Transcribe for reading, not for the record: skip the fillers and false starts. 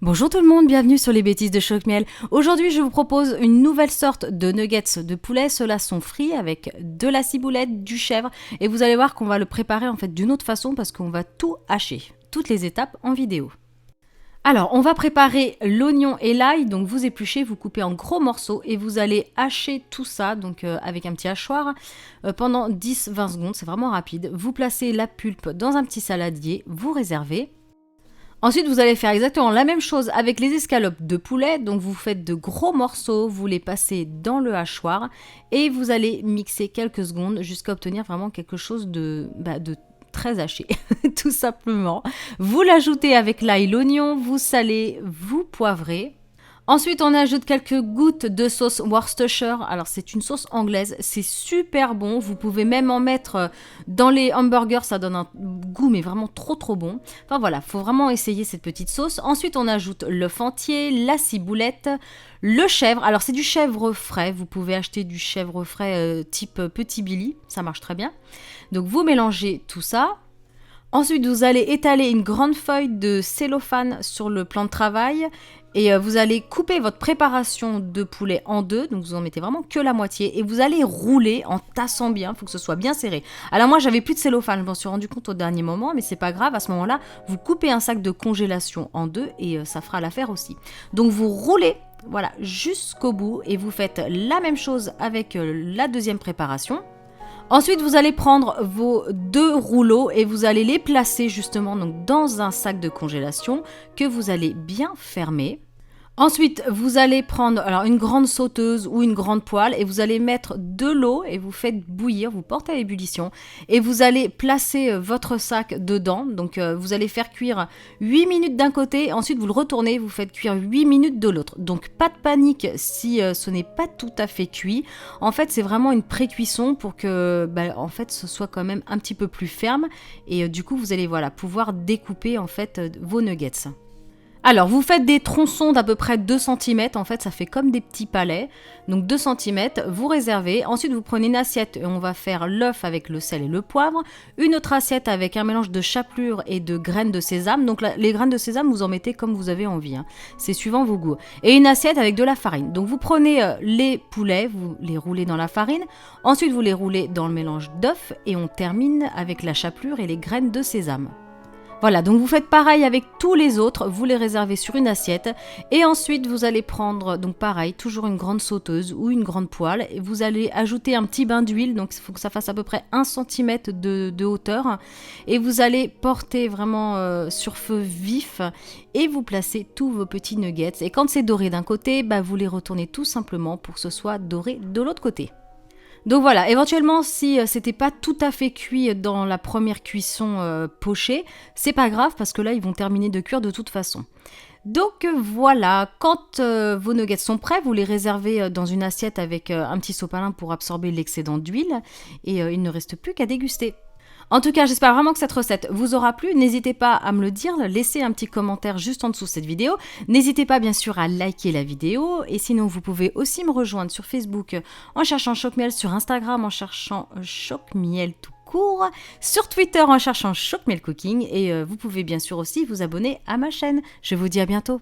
Bonjour tout le monde, bienvenue sur les bêtises de Choc-Miel. Aujourd'hui, je vous propose une nouvelle sorte de nuggets de poulet. Ceux-là sont frits avec de la ciboulette, du chèvre. Et vous allez voir qu'on va le préparer en fait d'une autre façon parce qu'on va tout hacher. Toutes les étapes en vidéo. Alors, on va préparer l'oignon et l'ail. Donc, vous épluchez, vous coupez en gros morceaux et vous allez hacher tout ça donc avec un petit hachoir pendant 10-20 secondes. C'est vraiment rapide. Vous placez la pulpe dans un petit saladier, vous réservez. Ensuite, vous allez faire exactement la même chose avec les escalopes de poulet. Donc, vous faites de gros morceaux, vous les passez dans le hachoir et vous allez mixer quelques secondes jusqu'à obtenir vraiment quelque chose de très haché, tout simplement. Vous l'ajoutez avec l'ail, l'oignon, vous salez, vous poivrez. Ensuite, on ajoute quelques gouttes de sauce Worcestershire. Alors, c'est une sauce anglaise, c'est super bon. Vous pouvez même en mettre dans les hamburgers, ça donne un goût, mais vraiment trop bon. Enfin voilà, faut vraiment essayer cette petite sauce. Ensuite, on ajoute l'œuf entier, la ciboulette, le chèvre. Alors, c'est du chèvre frais. Vous pouvez acheter du chèvre frais type Petit Billy, ça marche très bien. Donc, vous mélangez tout ça. Ensuite, vous allez étaler une grande feuille de cellophane sur le plan de travail et vous allez couper votre préparation de poulet en deux. Donc, vous en mettez vraiment que la moitié et vous allez rouler en tassant bien. Il faut que ce soit bien serré. Alors, moi, j'avais plus de cellophane. Je m'en suis rendu compte au dernier moment, mais c'est pas grave. À ce moment-là, vous coupez un sac de congélation en deux et ça fera l'affaire aussi. Donc, vous roulez. Voilà, jusqu'au bout et vous faites la même chose avec la deuxième préparation. Ensuite, vous allez prendre vos deux rouleaux et vous allez les placer justement donc dans un sac de congélation que vous allez bien fermer. Ensuite, vous allez prendre une grande sauteuse ou une grande poêle et vous allez mettre de l'eau et vous faites bouillir, vous portez à l'ébullition et vous allez placer votre sac dedans. Donc, vous allez faire cuire 8 minutes d'un côté, ensuite vous le retournez, vous faites cuire 8 minutes de l'autre. Donc, pas de panique si ce n'est pas tout à fait cuit. En fait, c'est vraiment une pré-cuisson pour que ce soit quand même un petit peu plus ferme et du coup, vous allez pouvoir découper en fait vos nuggets. Alors, vous faites des tronçons d'à peu près 2 cm, en fait, ça fait comme des petits palets. Donc 2 cm, vous réservez. Ensuite, vous prenez une assiette et on va faire l'œuf avec le sel et le poivre. Une autre assiette avec un mélange de chapelure et de graines de sésame. Donc les graines de sésame, vous en mettez comme vous avez envie. C'est suivant vos goûts. Et une assiette avec de la farine. Donc vous prenez les poulets, vous les roulez dans la farine. Ensuite, vous les roulez dans le mélange d'œuf et on termine avec la chapelure et les graines de sésame. Voilà, donc vous faites pareil avec tous les autres, vous les réservez sur une assiette et ensuite vous allez prendre, donc pareil, toujours une grande sauteuse ou une grande poêle et vous allez ajouter un petit bain d'huile, donc il faut que ça fasse à peu près 1 cm de hauteur et vous allez porter vraiment sur feu vif et vous placez tous vos petits nuggets et quand c'est doré d'un côté, vous les retournez tout simplement pour que ce soit doré de l'autre côté. Donc voilà, éventuellement si c'était pas tout à fait cuit dans la première cuisson pochée, c'est pas grave parce que là ils vont terminer de cuire de toute façon. Donc voilà, quand vos nuggets sont prêts, vous les réservez dans une assiette avec un petit sopalin pour absorber l'excédent d'huile et il ne reste plus qu'à déguster. En tout cas, j'espère vraiment que cette recette vous aura plu. N'hésitez pas à me le dire, laissez un petit commentaire juste en dessous de cette vidéo. N'hésitez pas bien sûr à liker la vidéo. Et sinon, vous pouvez aussi me rejoindre sur Facebook en cherchant Choc-Miel, sur Instagram en cherchant Choc-Miel tout court, sur Twitter en cherchant Choc-Miel Cooking. Et vous pouvez bien sûr aussi vous abonner à ma chaîne. Je vous dis à bientôt.